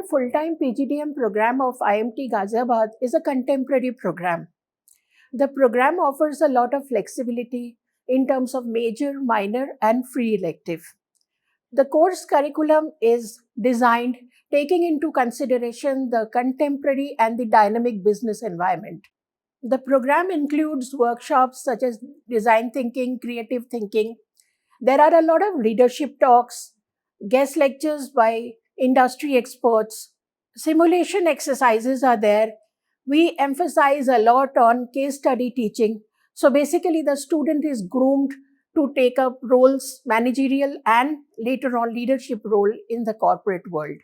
full-time PGDM program of IMT Ghaziabad is a contemporary program. The program offers a lot of flexibility in terms of major, minor, and free elective. The course curriculum is designed taking into consideration the contemporary and the dynamic business environment. The program includes workshops such as design thinking, creative thinking. There are a lot of leadership talks, guest lectures by industry experts. Simulation exercises are there. We emphasize a lot on case study teaching. So basically, the student is groomed to take up roles, managerial and later on leadership role in the corporate world.